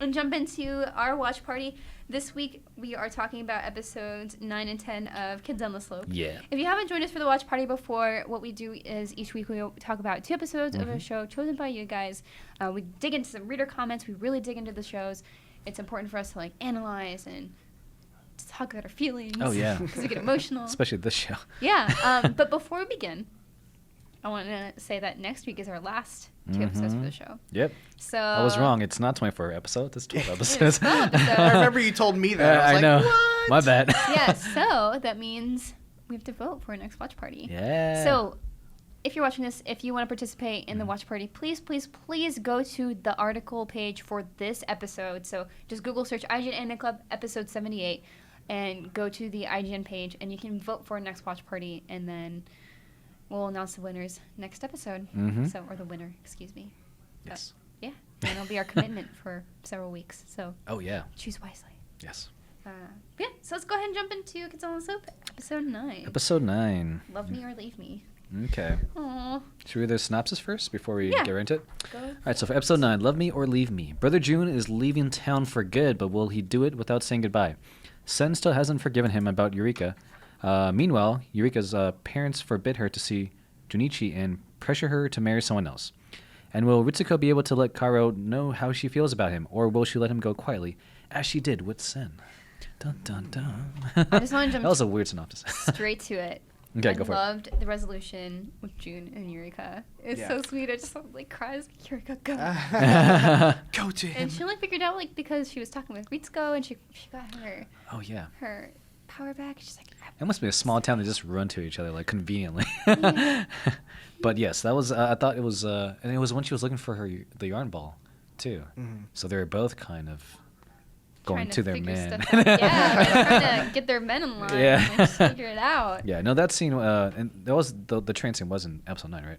and jump into our watch party. This week, we are talking about episodes 9 and 10 of Kids on the Slope. Yeah. If you haven't joined us for the watch party before, what we do is each week we talk about 2 episodes of a show chosen by you guys. We dig into some reader comments. We really dig into the shows. It's important for us to, like, analyze and talk about our feelings. Oh, yeah. Because we get emotional. Especially this show. Yeah. But before we begin, I want to say that next week is our last 2 episodes for the show. Yep. So I was wrong. It's not 24 episodes. It's 12 It's episodes. 12 episodes. I remember you told me that. I was know. What? My bad. Yeah, so that means we have to vote for our next watch party. Yeah. So if you're watching this, if you want to participate in the watch party, please go to the article page for this episode. So just Google search IGN Anime Club episode 78 and go to the IGN page, and you can vote for our next watch party, and then we'll announce the winners next episode. So, or the winner, excuse me. Yes. Yeah, and it'll be our commitment for several weeks. So Oh, yeah. choose wisely. Yes. Yeah, so let's go ahead and jump into Kids on the Slope, episode 9. Episode 9. Love Me or Leave Me. Okay. Aww. Should we read the synopsis first before we Yeah. get right into it? Go. All right, so for episode 9, Love Me or Leave Me. Brother June is leaving town for good, but will he do it without saying goodbye? Sen still hasn't forgiven him about Eureka. Meanwhile, Eureka's parents forbid her to see Junichi and pressure her to marry someone else. And will Ritsuko be able to let Karo know how she feels about him, or will she let him go quietly, as she did with Sen? Dun, dun, dun. I just want to jump That was a weird synopsis. straight to it. Okay, I go for it. loved the resolution with June and Eureka. It's Yeah. so sweet. I just like cried. Eureka, go. Go to him. And she only figured out like because she was talking with Ritsuko and she got Oh, yeah. her power back. She's like, It must be a small town. They just run to each other, like, conveniently. Yeah. But yes, that was, I thought it was, and it was when she was looking for the yarn ball, too. So they were both kind of going trying to their figure men. stuff out. Yeah, they're trying to get their men in line Yeah. and just figure it out. Yeah, no, that scene, and that was, the train scene was in episode 9, right?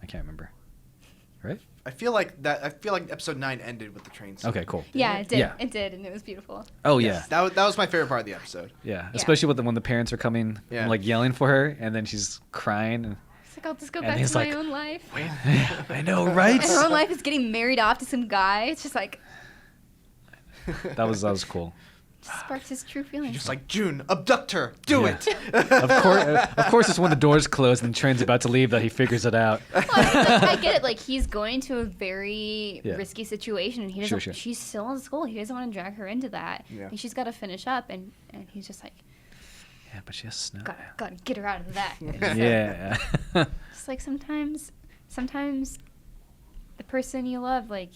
I can't remember. Right? I feel like episode 9 ended with the train scene. Okay, cool. Yeah, it did. Yeah. It did, and it was beautiful. Oh, Yes, yeah. that was my favorite part of the episode. Yeah, especially when the parents are coming, Yeah. and, like, yelling for her, and then she's crying. And, It's like, I'll just go And back he's to my like, own life. yeah, I know, right? And her own life is getting married off to some guy. It's just like, That was cool. just sparks his true feelings. Just like, June, abduct her. Do Yeah. it. Of course, it's when the doors close and the train's about to leave that he figures it out. Well, I mean, like, I get it. Like, he's going to a very Yeah. risky situation, and he doesn't. Sure. She's still in school. He doesn't want to drag her into that. Yeah. And she's got to finish up, and he's just like, Yeah, but she has snow. gotta get her out of that. Yeah. Just like sometimes the person you love, like,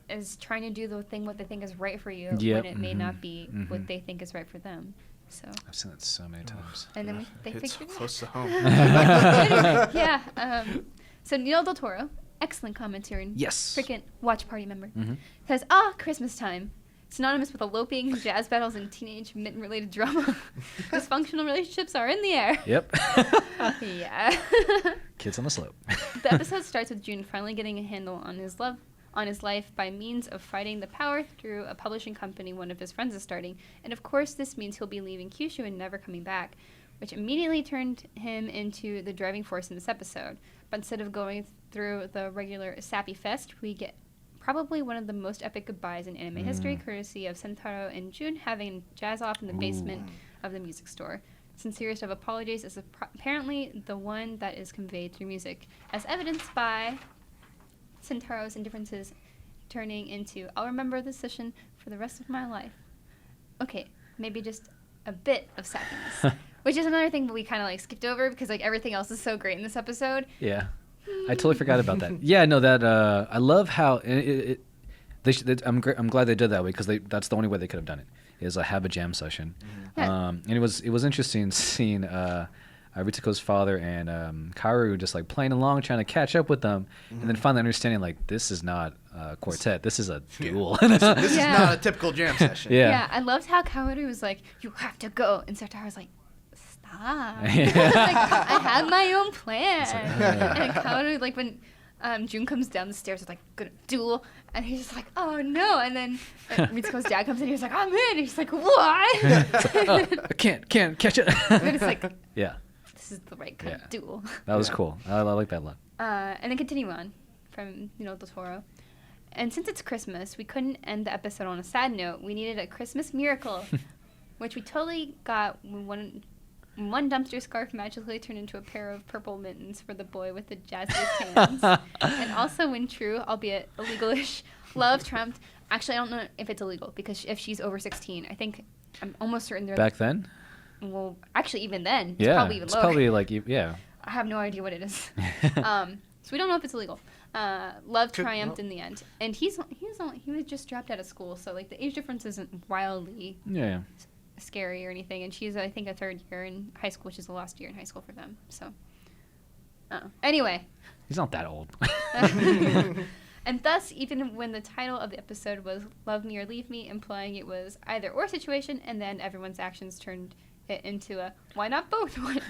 is trying to do the thing what they think is right for you Yep, when it may not be mhm. what they think is right for them. So, I've seen that so many times. and then they It's figure it out. close to home. Yeah. So Neil Del Toro, excellent commentary. Yes. Freaking watch party member. Mhm. Says, Christmas time. Synonymous with eloping, jazz battles, and teenage mitten-related drama. Dysfunctional relationships are in the air. Yep. Yeah. Kids on the Slope. The episode starts with June finally getting a handle on his life by means of fighting the power through a publishing company one of his friends is starting. And of course, this means he'll be leaving Kyushu and never coming back, which immediately turned him into the driving force in this episode. But instead of going through the regular sappy fest, we get probably one of the most epic goodbyes in anime history, courtesy of Sentaro and June having jazz off in the basement of the music store. Sincerest of apologies is apparently the one that is conveyed through music, as evidenced by Sentaro's indifferences turning into, I'll remember this session for the rest of my life. Okay, maybe just a bit of sappiness. Which is another thing that we kind of like skipped over because like everything else is so great in this episode. Yeah. I totally forgot about that. Yeah, no, that I love how I'm glad they did that way because that's the only way they could have done it is have a jam session. Yeah. And it was interesting seeing Ritsuko's father and Kaoru just like playing along, trying to catch up with them, and then finally understanding like this is not a quartet, this is a duel. This is Yeah. not a typical jam session. Yeah. Yeah, I loved how Kaoru was like, you have to go. And Sentaro was like, stop. Yeah. Like, I have my own plan. like, And Kaoru, like when June comes down the stairs, it's like, gonna duel. And he's just like, oh no. And then Ritsuko's dad comes in, he's like, I'm in. And he's like, what? I can't catch it. And it's like, Yeah, this is the right kind Yeah. of duel. that was Yeah. cool. I like that a lot. And then continue on from Del Toro. And since it's Christmas, we couldn't end the episode on a sad note. We needed a Christmas miracle, which we totally got when one dumpster scarf magically turned into a pair of purple mittens for the boy with the jazziest hands. And also when true, albeit illegal-ish, love trumped. Actually, I don't know if it's illegal, because if she's over 16, I'm almost certain they're... Back then? Well, actually, even then, it's Yeah, probably even it's lower. probably like, yeah. I have no idea what it is. So we don't know if it's illegal. Love triumphed in the end. And he was just dropped out of school, so like the age difference isn't wildly Yeah. scary or anything. And she's, I think, a third year in high school, which is the last year in high school for them. So, anyway. He's not that old. And thus, even when the title of the episode was Love Me or Leave Me, implying it was either or situation, and then everyone's actions turned it into a why not both one.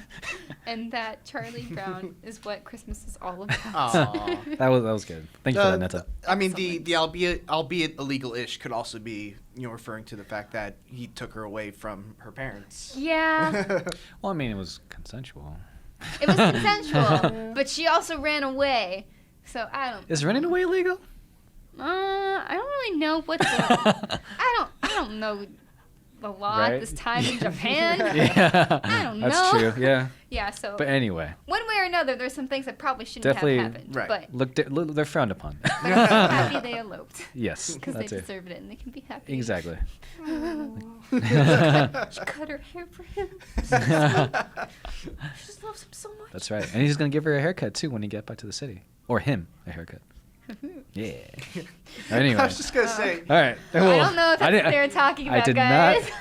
And that Charlie Brown is what Christmas is all about. Aww. that was good. Thank you for that, Netta. I mean, the albeit illegal-ish could also be, referring to the fact that he took her away from her parents. Yeah. Well, I mean, it was consensual. It was consensual, but she also ran away. So I don't. Is running away illegal? I don't really know what the. I don't know the law at this time in Japan. Yeah. I don't know. That's true. Yeah. Yeah. So. But anyway. One way or another, there's some things that probably shouldn't Definitely, have happened. right. But Look, they're frowned upon. they're happy they eloped. Yes. Because they That's it. deserved it and they can be happy. Exactly. She cut her hair for him. She just loves him so much. That's right. And he's going to give her a haircut, too, when he get back to the city. Or him a haircut. Yeah. Anyway. I was just going to say. All right. I don't know if that's what they're talking about, I did guys.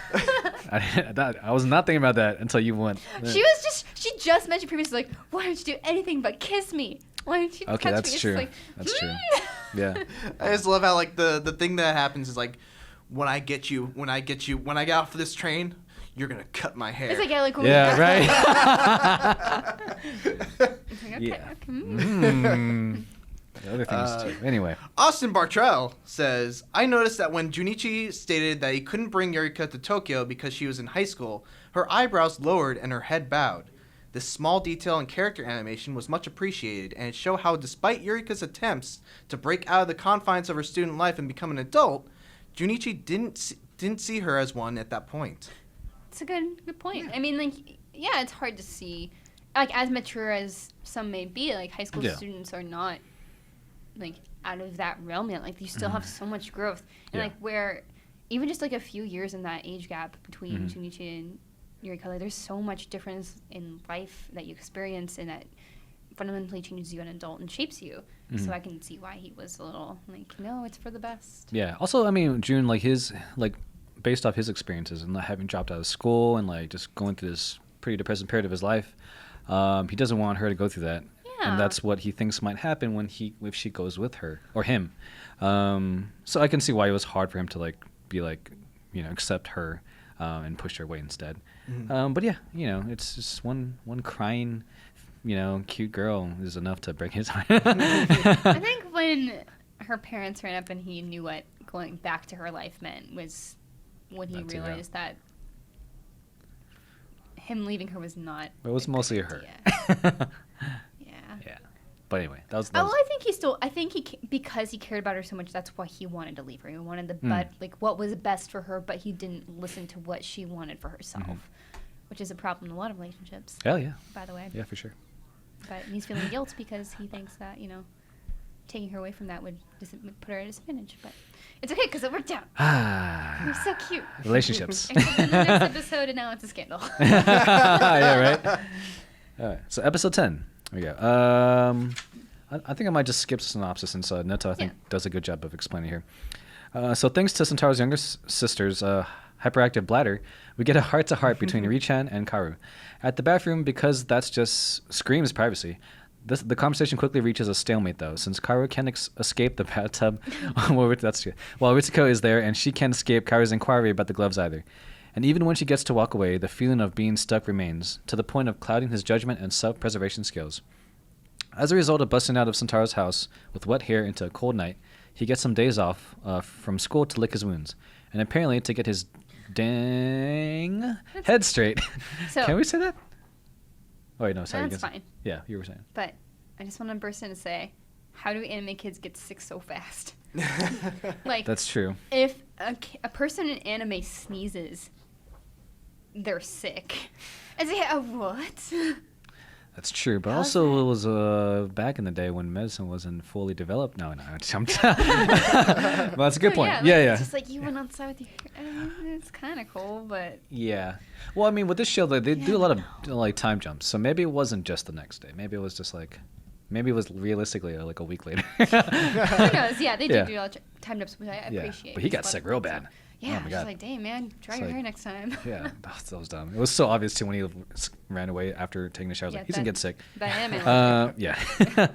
I was not thinking about that until you went. She just mentioned previously, like, why don't you do anything but kiss me? Why don't you touch me? That's It's true. like, That's true. Yeah. I just love how, like, the thing that happens is, like, when I get off this train, you're going to cut my hair. It's like, yeah, like, when Yeah, right. It's like, okay, Yeah. okay. The other things too. Anyway. Austin Bartrell says, I noticed that when Junichi stated that he couldn't bring Yurika to Tokyo because she was in high school, her eyebrows lowered and her head bowed. This small detail and character animation was much appreciated, and it showed how despite Yurika's attempts to break out of the confines of her student life and become an adult, Junichi didn't see her as one at that point. It's a good point. Yeah. I mean, like, yeah, it's hard to see. Like, as mature as some may be, like, high school students are not, like, out of that realm yet. Like, you still have so much growth. And, like, where even just, like, a few years in that age gap between Junichi and Yurika, like, there's so much difference in life that you experience and that fundamentally changes you as an adult and shapes you. So I can see why he was a little, like, no, it's for the best. Yeah. Also, I mean, June, like, based off his experiences and not having dropped out of school and, like, just going through this pretty depressing period of his life, he doesn't want her to go through that. Yeah. And that's what he thinks might happen if she goes with her or him. So I can see why it was hard for him to, like, be like, accept her and push her away instead. But yeah, it's just one crying, cute girl is enough to break his heart. I think when her parents ran up and he knew what going back to her life meant was when he realized that him leaving her was not. It was mostly her. Yeah. But anyway, that was. I think because he cared about her so much, that's why he wanted to leave her. He wanted what was best for her, but he didn't listen to what she wanted for herself, which is a problem in a lot of relationships. Hell yeah. By the way. Yeah, for sure. But he's feeling guilt because he thinks that, taking her away from that would put her at a disadvantage. But it's okay because it worked out. You're so cute. Relationships. Except in the next episode, and now it's a scandal. Yeah, right? All right. So episode 10. There we go. I think I might just skip the synopsis since Netta, I think, does a good job of explaining here. So thanks to Sentaro's younger sister's hyperactive bladder, we get a heart-to-heart between Richan and Karu. At the bathroom, because that's just screams privacy. The conversation quickly reaches a stalemate, though, since Karu can't escape the bathtub while Ritsuko is there, and she can't escape Karu's inquiry about the gloves either. And even when she gets to walk away, the feeling of being stuck remains, to the point of clouding his judgment and self-preservation skills. As a result of busting out of Sentaro's house with wet hair into a cold night, he gets some days off from school to lick his wounds, and apparently to get his head straight. So, can we say that? Oh, wait, no, sorry. That's fine. Yeah, you were saying. But I just want to burst in and say, how do anime kids get sick so fast? Like, That's true. if a person in anime sneezes, they're sick. It's like, what? That's true, but How's also that? it was back in the day when medicine wasn't fully developed. No, well, that's a good No, point. Yeah, Yeah, It's just like you went outside with your. It's kind of cool, but yeah. Well, I mean, with this show, they do a Yeah, lot of no. like time jumps, so maybe it wasn't just the next day. Maybe it was just like, maybe it was realistically like a week later. who knows? Yeah, they Yeah. do a lot of time jumps, which I Yeah, appreciate. but he It's a got lot sick of real fun, bad. Yeah, Oh I my was God. just like, damn, man, dry It's your like- hair next time. Yeah, that was dumb. It was so obvious too when he ran away after taking the shower. I was Yeah, like, he's gonna get sick. That anime logic.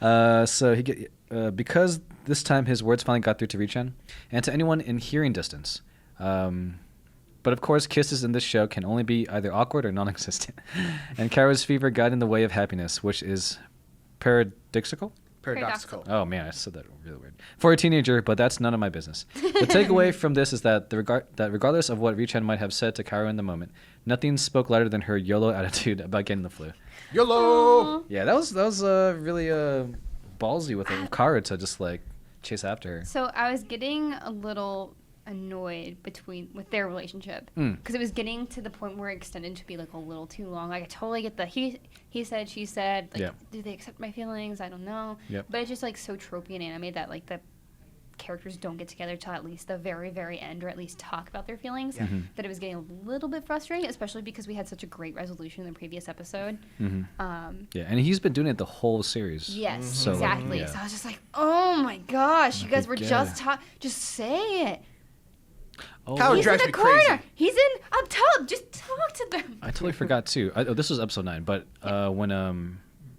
Yeah. So because this time his words finally got through to Richan and to anyone in hearing distance. But of course, kisses in this show can only be either awkward or non-existent. And Kara's fever got in the way of happiness, which is paradoxical. Paradoxical. Oh man, I said that really weird. For a teenager, but that's none of my business. The takeaway from this is that that regardless of what Richan might have said to Kara in the moment, nothing spoke louder than her YOLO attitude about getting the flu. YOLO! Aw. Yeah, that was really ballsy with Kara to just like chase after her. So I was getting a little annoyed with their relationship Mm. because it was getting to the point where it extended to be like a little too long. Like I totally get the he said, she said. Like, Yeah. do they accept my feelings? I don't know. Yep. But it's just like so tropey in anime that like the characters don't get together till at least the very, very end, or at least talk about their feelings. Mhm. That it was getting a little bit frustrating, especially because we had such a great resolution in the previous episode. Yeah, and he's been doing it the whole series. Yes, So, like, exactly. yeah. So I was just like, oh my gosh, you Like, guys we were get just it. just say it. Oh, Kara He's drives in me the corner. crazy. He's in up top. Just talk to them. I totally forgot too. This was episode 9, but when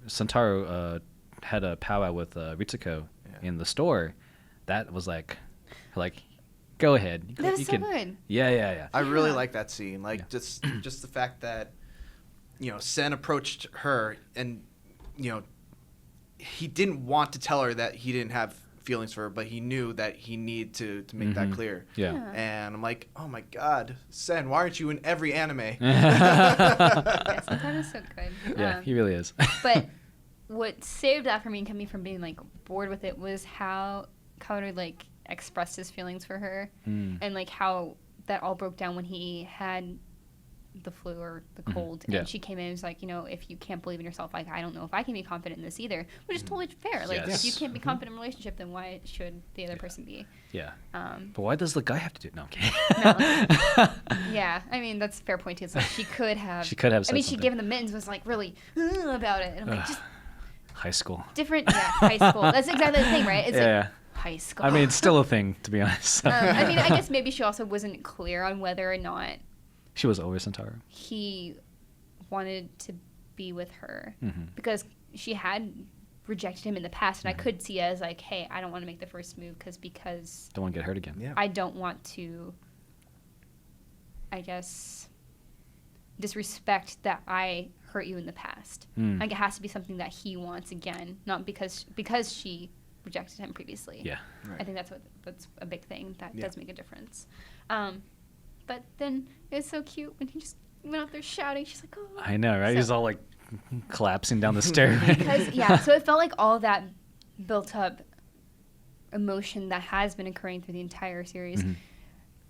Santaro had a powwow with Ritsuko in the store, that was like, go ahead. That was so good. Yeah. I really Yeah. like that scene. Like Yeah. just the fact that Sen approached her and he didn't want to tell her that he didn't have feelings for her, but he knew that he needed to make that clear. Yeah. And I'm like, oh my god, Sen, why aren't you in every anime? Yeah, sometimes it's so good. Yeah, he really is. But what saved that for me, coming from being like bored with it, was how Kaoru like expressed his feelings for her, and like how that all broke down when he had the flu or the cold, Yeah. and she came in and was like, if you can't believe in yourself, like I don't know if I can be confident in this either, which is totally fair. Like Yes. if you can't be confident in a relationship, then why should the other person be? Yeah. Um, But why does the guy have to do it? No, I'm kidding. Yeah, I mean that's a fair point too. It's like she could have. She could have I said mean, she something. gave him the mittens, was like really about it, and I'm like, Ugh. just High school. different. Yeah, high school. That's exactly the thing, right? It's Yeah. like high school. I mean, it's still a thing, to be honest. I mean, I guess maybe she also wasn't clear on whether or not She was over Santaro. he wanted to be with her Mhm. because she had rejected him in the past, and I could see it as like, hey, I don't want to make the first move because Don't want to get hurt again. Yeah. I don't want to, I guess, disrespect that I hurt you in the past. Mm. Like it has to be something that he wants again, not because she rejected him previously. Yeah. Right. I think that's a big thing that Yeah. does make a difference. But then it was so cute when he just went out there shouting. She's like, oh. I know, right? So- He's all like collapsing down the stair. Because yeah, so it felt like all that built up emotion that has been occurring through the entire series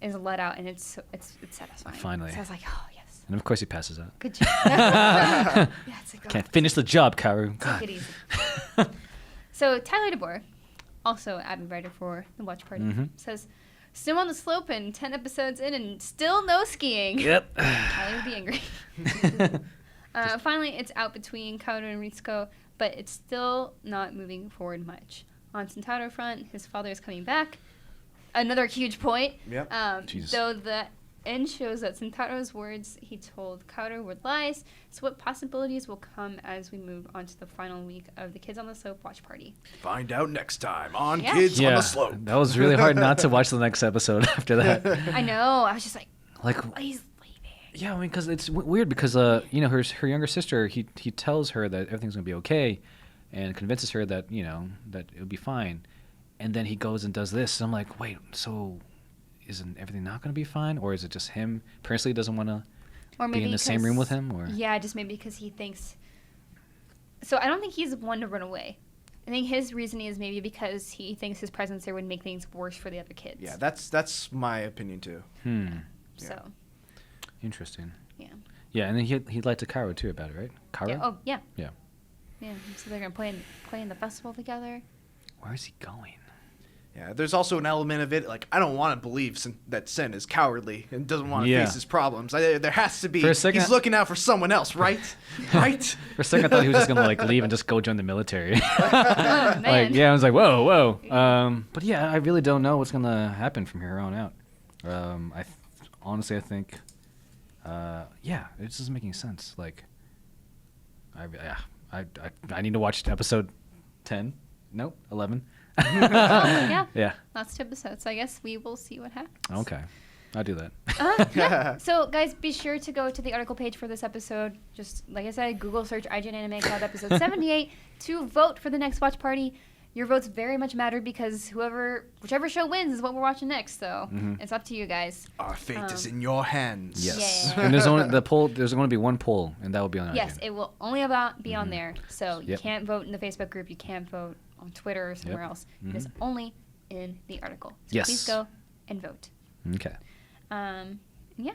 is let out, and it's satisfying. Finally. So I was like, oh yes, And of course he passes out. good job. Yeah, it's like, oh, Can't finish the job, Karu. take it easy. So Tyler DeBoer, also admin writer for the Watch Party, says, "Snow on the slope and 10 episodes in and still no skiing." Yep. Tyler would be angry. Finally, it's out between Kaoru and Ritsuko, but it's still not moving forward much. On Sentaro front, his father is coming back. Another huge point. Yep. Jesus. Though the end shows that Sentaro's words he told Kaoru were lies, so what possibilities will come as we move on to the final week of the Kids on the Slope watch party? Find out next time on Yeah. Kids on Yeah, the Slope. that was really hard not to watch the next episode after that. I know. I was just like, Like, oh, he's leaving. yeah, I mean, because it's weird because her younger sister, he tells her that everything's gonna be okay, and convinces her that that it'll be fine, and then he goes and does this. And I'm like, wait, so isn't everything not gonna be fine, or is it just him personally doesn't want to Or be in the same room with 'cause- him, or Yeah, just maybe because he thinks. So I don't think he's one to run away. I think his reasoning is maybe because he thinks his presence there would make things worse for the other kids. Yeah, that's my opinion too. So. Interesting. Yeah. Yeah, and then he lied to Cairo too about it, right? Cairo? Yeah. Oh, yeah. Yeah. Yeah. So they're gonna play in the festival together. Where is he going? Yeah, there's also an element of it, like, I don't want to believe that Sen is cowardly and doesn't want to face his problems. There has to be. For a second, he's looking out for someone else, right? Right? For a second, I thought he was just going to, like, leave and just go join the military. Oh, man. Like, yeah, I was like, whoa. But, yeah, I really don't know what's going to happen from here on out. Honestly, I think, yeah, it just doesn't make any sense. Like, I need to watch episode 10. Nope, 11. Yeah. Yeah. Last 2 episodes. So I guess we will see what happens. Okay. I'll do that. Yeah. So, guys, be sure to go to the article page for this episode. Just, like I said, Google search IGN Anime Club episode 78 to vote for the next watch party. Your votes very much matter because whichever show wins is what we're watching next. So it's up to you guys. Our fate is in your hands. Yes. Yeah. And there's only there's going to be one poll, and that will be on Yes, IGN. it will only be on there. So you can't vote in the Facebook group. You can't vote on Twitter or somewhere else. It is only in the article. So Yes. please go and vote. Okay. Yeah.